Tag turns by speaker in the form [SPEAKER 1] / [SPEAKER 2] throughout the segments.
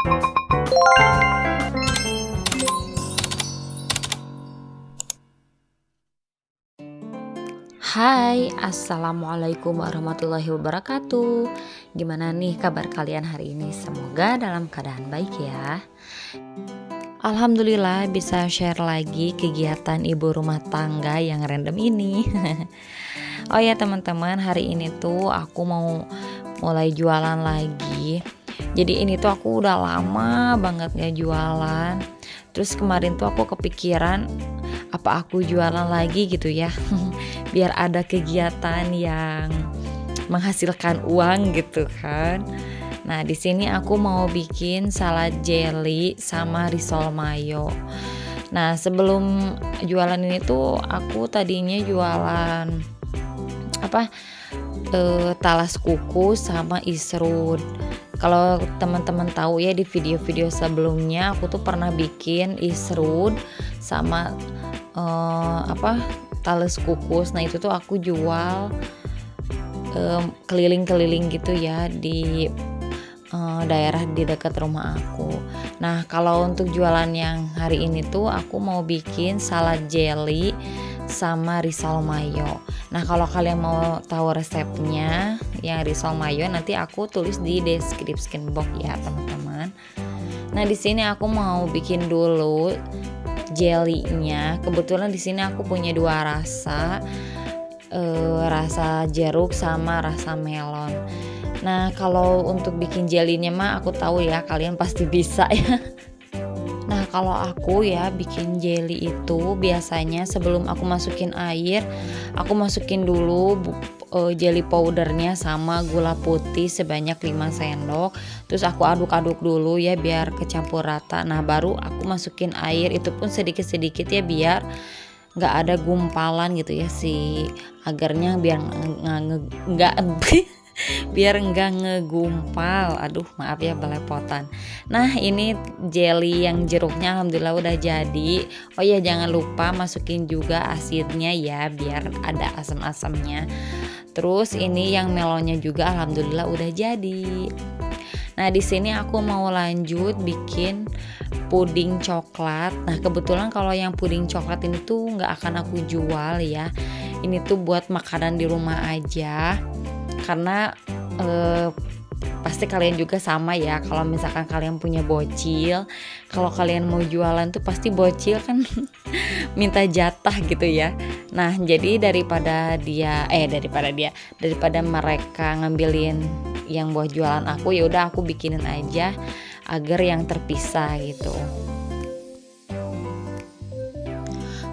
[SPEAKER 1] Hai, assalamualaikum warahmatullahi wabarakatuh. Gimana nih kabar kalian hari ini? Semoga dalam keadaan baik ya. Alhamdulillah bisa share lagi kegiatan ibu rumah tangga yang random ini. Oh ya teman-teman, hari ini tuh aku mau mulai jualan lagi. Jadi ini tuh aku udah lama banget gak jualan. Terus kemarin tuh aku kepikiran apa aku jualan lagi gitu ya. Biar ada kegiatan yang menghasilkan uang gitu kan. Nah, di sini aku mau bikin salad jelly sama risol mayo. Nah, sebelum jualan ini tuh aku tadinya jualan talas kukus sama isrut. Kalau teman-teman tahu ya, di video-video sebelumnya aku tuh pernah bikin isrut sama talas kukus. Nah, itu tuh aku jual keliling-keliling gitu ya di daerah di dekat rumah aku. Nah, kalau untuk jualan yang hari ini tuh aku mau bikin salad jelly sama risol mayo. Nah, kalau kalian mau tahu resepnya yang risol mayo, nanti aku tulis di description box ya, teman-teman. Nah, di sini aku mau bikin dulu jelly-nya. Kebetulan di sini aku punya dua rasa, rasa jeruk sama rasa melon. Nah, kalau untuk bikin jelly-nya mah aku tahu ya kalian pasti bisa ya. Nah, kalau aku ya bikin jelly itu biasanya sebelum aku masukin air, aku masukin dulu jelly powdernya sama gula putih sebanyak 5 sendok. Terus aku aduk-aduk dulu ya biar kecampur rata. Nah, baru aku masukin air, itu pun sedikit-sedikit ya biar nggak ada gumpalan gitu ya si agarnya, biar nggak biar nggak ngegumpal. Aduh, maaf ya belepotan. Nah, ini jelly yang jeruknya alhamdulillah udah jadi. Oh ya, jangan lupa masukin juga asidnya ya biar ada asam-asamnya. Terus ini yang melonnya juga alhamdulillah udah jadi. Nah, di sini aku mau lanjut bikin puding coklat. Nah, kebetulan kalau yang puding coklat ini tuh nggak akan aku jual ya. Ini tuh buat makanan di rumah aja. Karena pasti kalian juga sama ya, kalau misalkan kalian punya bocil, kalau kalian mau jualan tuh pasti bocil kan minta jatah gitu ya. Nah, jadi daripada mereka ngambilin yang buat jualan aku, ya udah aku bikinin aja agar yang terpisah gitu.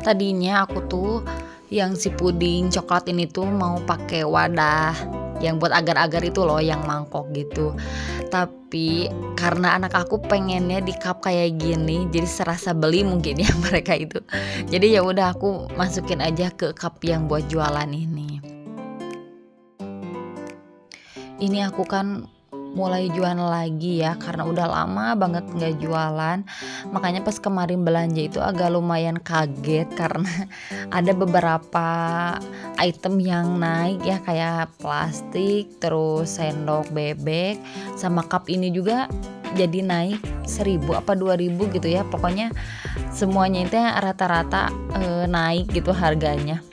[SPEAKER 1] Tadinya aku tuh yang si puding coklat ini tuh mau pakai wadah yang buat agar-agar itu loh, yang mangkok gitu. Tapi karena anak aku pengennya di cup kayak gini, jadi serasa beli mungkin ya mereka itu. Jadi ya udah aku masukin aja ke cup yang buat jualan ini. Ini aku kan mulai jualan lagi ya, karena udah lama banget nggak jualan. Makanya pas kemarin belanja itu agak lumayan kaget karena ada beberapa item yang naik ya, kayak plastik, terus sendok bebek, sama cup ini juga jadi naik 1.000 apa 2.000 gitu ya. Pokoknya semuanya itu rata-rata naik gitu harganya.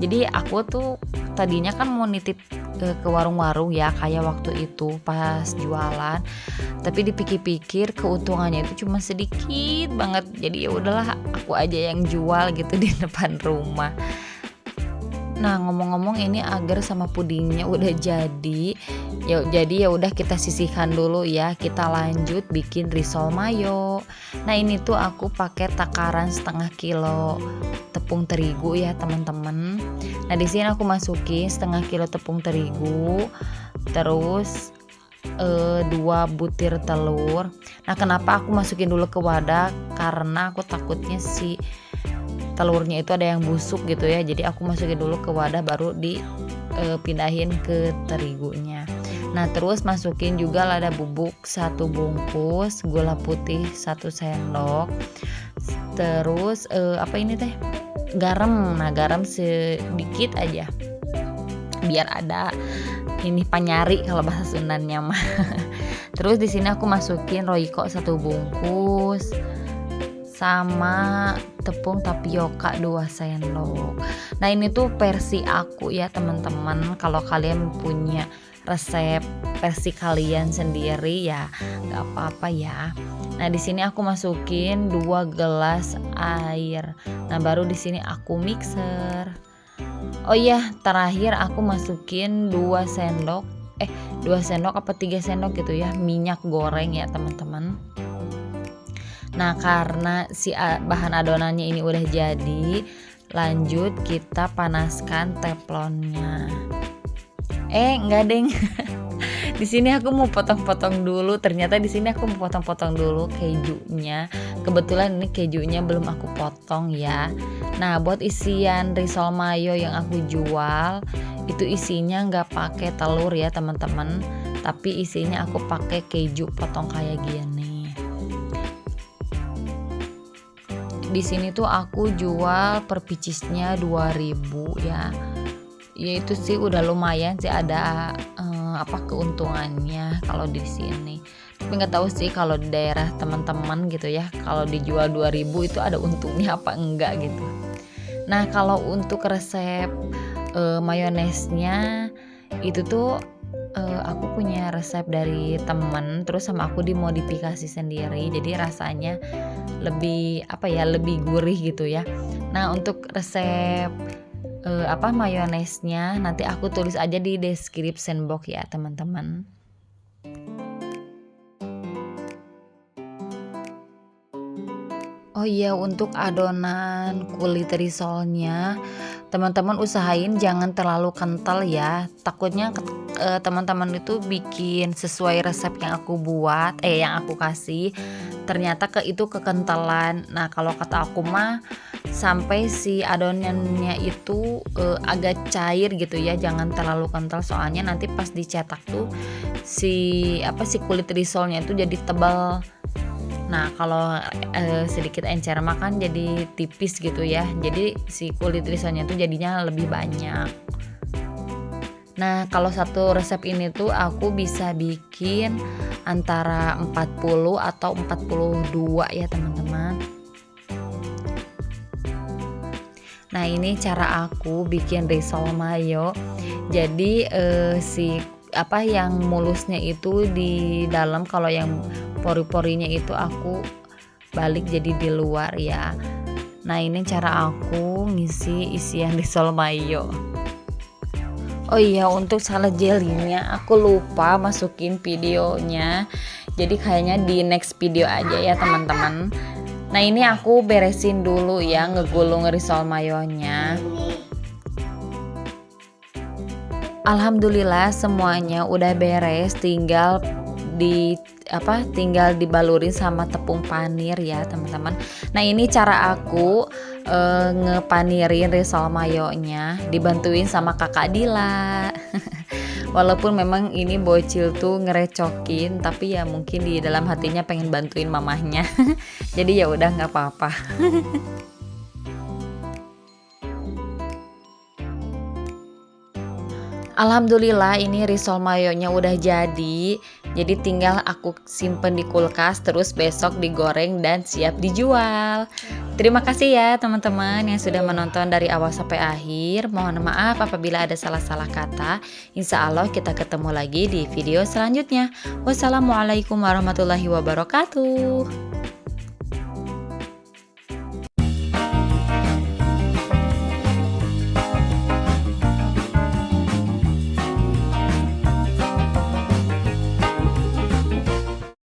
[SPEAKER 1] Jadi aku tuh tadinya kan mau nitip ke warung-warung ya kayak waktu itu pas jualan, tapi dipikir-pikir keuntungannya itu cuma sedikit banget. Jadi ya udahlah, aku aja yang jual gitu di depan rumah. Nah, ngomong-ngomong ini agar sama pudingnya udah jadi. Ya udah kita sisihkan dulu ya. Kita lanjut bikin risol mayo. Nah, ini tuh aku pakai takaran setengah kilo tepung terigu ya, teman-teman. Nah, di sini aku masukin setengah kilo tepung terigu. Terus 2 butir telur. Nah, kenapa aku masukin dulu ke wadah? Karena aku takutnya si telurnya itu ada yang busuk gitu ya. Jadi aku masukin dulu ke wadah baru dipindahin ke terigunya. Nah, terus masukin juga lada bubuk 1 bungkus, gula putih 1 sendok. Terus garam. Nah, garam sedikit aja biar ada ini panyari kalau bahasa Sundanya mah. Terus di sini aku masukin Royco 1 bungkus sama tepung tapioka 2 sendok. Nah, ini tuh versi aku ya teman-teman. Kalau kalian punya resep versi kalian sendiri ya nggak apa-apa ya. Nah, di sini aku masukin 2 gelas air. Nah, baru di sini aku mixer. Oh iya, terakhir aku masukin 2 sendok 2 sendok apa 3 sendok gitu ya minyak goreng ya teman-teman. Nah, karena si bahan adonannya ini udah jadi, lanjut kita panaskan teflonnya. Enggak deng. Di sini aku mau potong-potong dulu. Ternyata di sini aku mau potong-potong dulu kejunya. Kebetulan ini kejunya belum aku potong ya. Nah, buat isian risol mayo yang aku jual, itu isinya nggak pakai telur ya teman-teman, tapi isinya aku pakai keju potong kayak gini. Di sini tuh aku jual per piecesnya 2.000 ya. Ya itu sih udah lumayan sih ada keuntungannya kalau di sini. Tapi nggak tahu sih kalau di daerah teman-teman gitu ya, kalau dijual 2.000 itu ada untungnya apa enggak gitu. Nah, kalau untuk resep mayonesnya itu tuh aku punya resep dari temen, terus sama aku dimodifikasi sendiri, jadi rasanya lebih lebih gurih gitu ya. Nah, untuk resep mayonesnya nanti aku tulis aja di description box ya teman-teman. Oh iya, untuk adonan kulit risolnya teman-teman usahain jangan terlalu kental ya. Takutnya teman-teman itu bikin sesuai resep yang aku buat, yang aku kasih, ternyata itu kekentalan. Nah, kalau kata aku mah sampai si adonannya itu agak cair gitu ya, jangan terlalu kental, soalnya nanti pas dicetak tuh si kulit risolnya itu jadi tebal. Nah, kalau sedikit encer makan jadi tipis gitu ya. Jadi si kulit risolnya tuh jadinya lebih banyak. Nah, kalau satu resep ini tuh aku bisa bikin antara 40 atau 42 ya teman-teman. Nah, ini cara aku bikin risol mayo. Jadi yang mulusnya itu di dalam, kalau yang pori-porinya itu aku balik jadi di luar ya. Nah, ini cara aku ngisi isian risol mayo. Oh iya, untuk salad jelly-nya aku lupa masukin videonya. Jadi kayaknya di next video aja ya teman-teman. Nah, ini aku beresin dulu ya ngegulung risol mayonya. Alhamdulillah semuanya udah beres, tinggal dibalurin sama tepung panir ya teman-teman. Nah, ini cara aku ngepanirin risol mayonya, dibantuin sama kakak Dila. Walaupun memang ini bocil tuh ngerecokin, tapi ya mungkin di dalam hatinya pengen bantuin mamahnya. Jadi ya udah nggak apa-apa. Alhamdulillah ini risol mayonya udah jadi. Jadi tinggal aku simpen di kulkas, terus besok digoreng dan siap dijual. Terima kasih ya teman-teman yang sudah menonton dari awal sampai akhir. Mohon maaf apabila ada salah-salah kata. Insya Allah kita ketemu lagi di video selanjutnya. Wassalamualaikum warahmatullahi wabarakatuh.